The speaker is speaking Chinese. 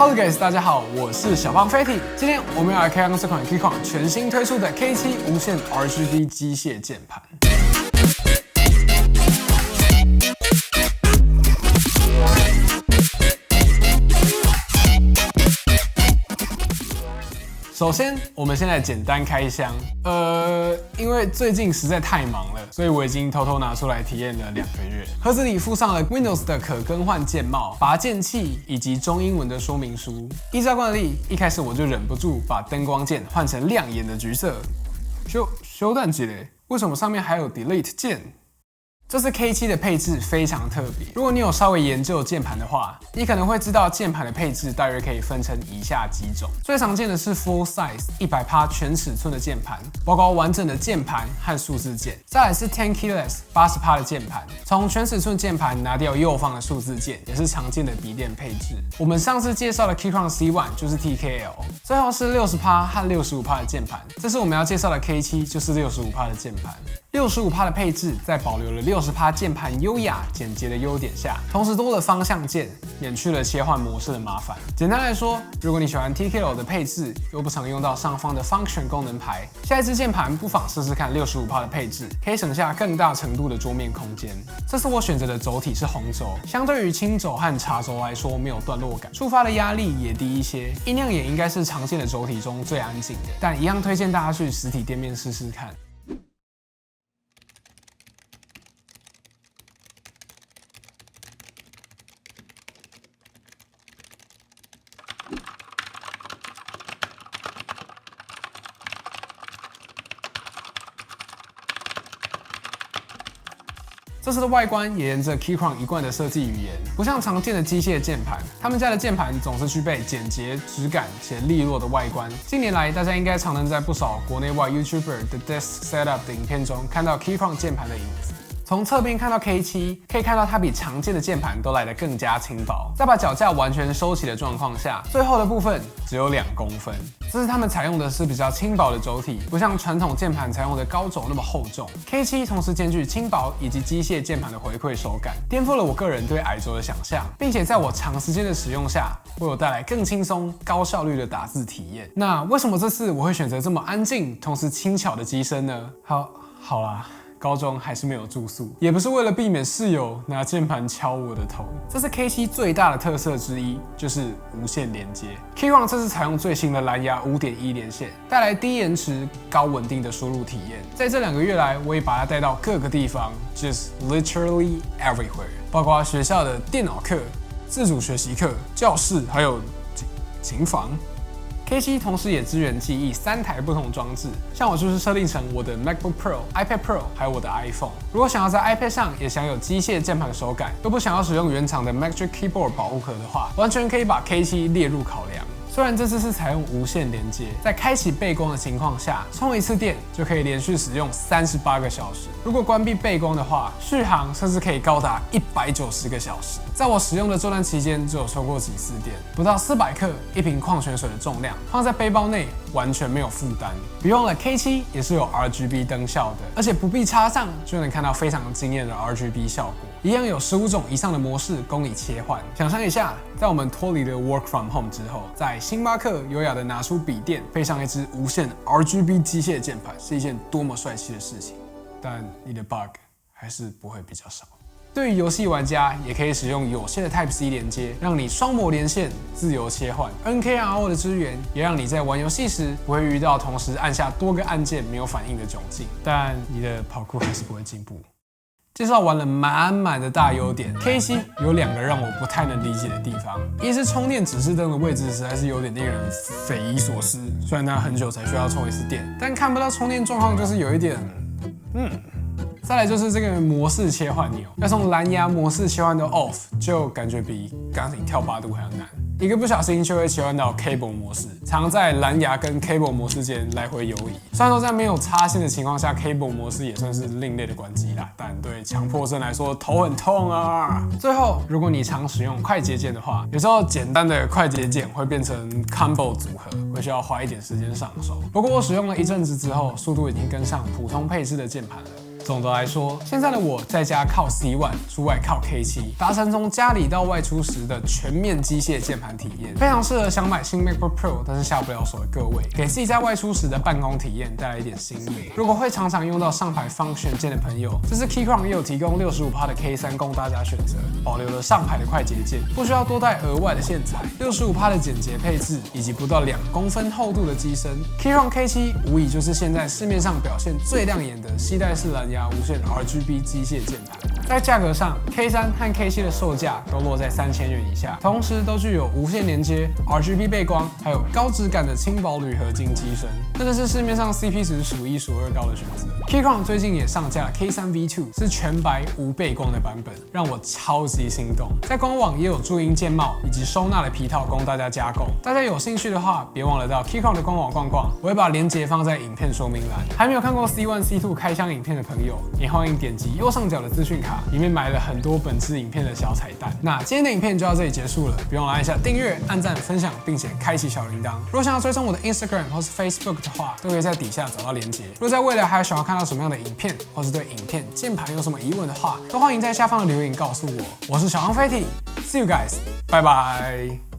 Hello guys， 大家好，我是小胖 Fatty。今天我们要来开箱这款 Keychron 全新推出的 K7 无线 RGB 机械键盘。首先，我们先来简单开箱。因为最近实在太忙了，所以我已经偷偷拿出来体验了2个月。盒子里附上了 Windows 的可更换键帽、拔键器以及中英文的说明书。依照惯例，一开始我就忍不住把灯光键换成亮眼的橘色。修蛋机嘞，为什么上面还有 Delete 键？这次 K7 的配置非常特别，如果你有稍微研究键盘的话，你可能会知道键盘的配置大约可以分成以下几种。最常见的是 Full Size 100%全尺寸的键盘，包括完整的键盘和数字键。再来是 10 Keyless 80%的键盘，从全尺寸键盘拿掉右方的数字键，也是常见的笔电配置。我们上次介绍的 Keychron C1 就是 TKL。最后是60%和65%的键盘，这是我们要介绍的 K7 就是65%的键盘。65%的配置在保留了60%键盘优雅简洁的优点下，同时多了方向键，免去了切换模式的麻烦。简单来说，如果你喜欢 TKL 的配置，又不常用到上方的 Function 功能牌，下一支键盘不妨试试看65%的配置，可以省下更大程度的桌面空间。这次我选择的轴体是红轴，相对于青轴和茶轴来说，没有段落感，触发的压力也低一些，音量也应该是常见的轴体中最安静的。但一样推荐大家去实体店面试试看。这次的外观也沿着 Keychron 一贯的设计语言，不像常见的机械键盘，他们家的键盘总是具备简洁、质感且利落的外观。近年来，大家应该常能在不少国内外 YouTuber 的 Desk Setup 的影片中看到 Keychron 键盘的影子。从侧边看到 K7， 可以看到它比常见的键盘都来得更加轻薄。在把脚架完全收起的状况下，最后的部分只有2公分。这是他们采用的是比较轻薄的轴体，不像传统键盘采用的高轴那么厚重。K7 同时兼具轻薄以及机械键盘的回馈手感，颠覆了我个人对矮轴的想象，并且在我长时间的使用下，为我带来更轻松、高效率的打字体验。那为什么这次我会选择这么安静、同时轻巧的机身呢？好啦。高中还是没有住宿，也不是为了避免室友拿键盘敲我的头。这是 K7 最大的特色之一，就是无线连接。Keychron 这次采用最新的蓝牙 5.1 连线，带来低延迟、高稳定的输入体验。在这2个月来，我也把它带到各个地方 ，just literally everywhere， 包括学校的电脑课、自主学习课、教室，还有琴房。K7 同时也支援记忆3台不同装置，像我就是设定成我的 MacBook Pro、iPad Pro 还有我的 iPhone。如果想要在 iPad 上也享有机械键盘手感，又不想要使用原厂的 Magic Keyboard 保护壳的话，完全可以把 K7 列入考量。虽然这次是采用无线连接，在开启背光的情况下，充1次电就可以连续使用38个小时。如果关闭背光的话，续航甚至可以高达190个小时。在我使用的这段期间，只有充过几次电，不到400克1瓶矿泉水的重量，放在背包内完全没有负担。别忘了 K7 也是有 RGB 灯效的，而且不必插上就能看到非常惊艳的 RGB 效果。一样有15种以上的模式供你切换。想象一下，在我们脱离了 Work from Home 之后，在星巴克优雅的拿出笔电，配上一支无线 RGB 机械键盘，是一件多么帅气的事情。但你的 bug 还是不会比较少。对于游戏玩家，也可以使用有线的 Type-C 连接，让你双模连线，自由切换。NKRO 的支援也让你在玩游戏时不会遇到同时按下多个按键没有反应的窘境。但你的跑酷还是不会进步。介绍完了满满的大优点 ，K7 有2个让我不太能理解的地方。一是充电指示灯的位置实在是有点令人匪夷所思，虽然它很久才需要充1次电，但看不到充电状况就是有一点，再来就是这个模式切换钮，要从蓝牙模式切换到 Off， 就感觉比钢琴跳8度还要难。一个不小心就会切换到 Cable 模式，常在蓝牙跟 Cable 模式间来回游移。虽然说在没有插线的情况下 ，Cable 模式也算是另类的关机啦，但对强迫症来说头很痛啊。最后，如果你常使用快捷键的话，有时候简单的快捷键会变成 Combo 组合，会需要花一点时间上手。不过我使用了一阵子之后，速度已经跟上普通配置的键盘了。总的来说，现在的我在家靠 C1， 出外靠 K7， 达成从家里到外出时的全面机械键盘体验，非常适合想买新 MacBook Pro 但是下不了手的各位，给自己在外出时的办公体验带来一点新意。如果会常常用到上排 Function 键的朋友，这次 Keychron 也有提供65%的 K3 供大家选择，保留了上排的快捷键，不需要多带额外的线材，65%的简洁配置，以及不到2公分厚度的机身。Keychron K7 无疑就是现在市面上表现最亮眼的吸带式蓝牙无线 RGB 机械键盘。在价格上 ，K3 和 K7 的售价都落在3000元以下，同时都具有无线连接、RGB 背光，还有高质感的轻薄铝合金机身，真的是市面上 CP 值数1数2高的选择。Keychron 最近也上架了 K3 V2， 是全白无背光的版本，让我超级心动。在官网也有注音键帽以及收纳的皮套供大家加购。大家有兴趣的话，别忘了到 Keychron 的官网逛逛，我会把链接放在影片说明栏。还没有看过 C1、C2 开箱影片的朋友，也欢迎点击右上角的资讯卡，里面埋了很多本支影片的小彩蛋。那今天的影片就到这里结束了，别忘了按下订阅、按赞、分享，并且开启小铃铛。如果想要追踪我的 Instagram 或是 Facebook 的话，都可以在底下找到连结。如果在未来还有想要看到什么样的影片，或是对影片、键盘有什么疑问的话，都欢迎在下方的留言告诉我。我是小航飞艇 ，See you guys，拜拜。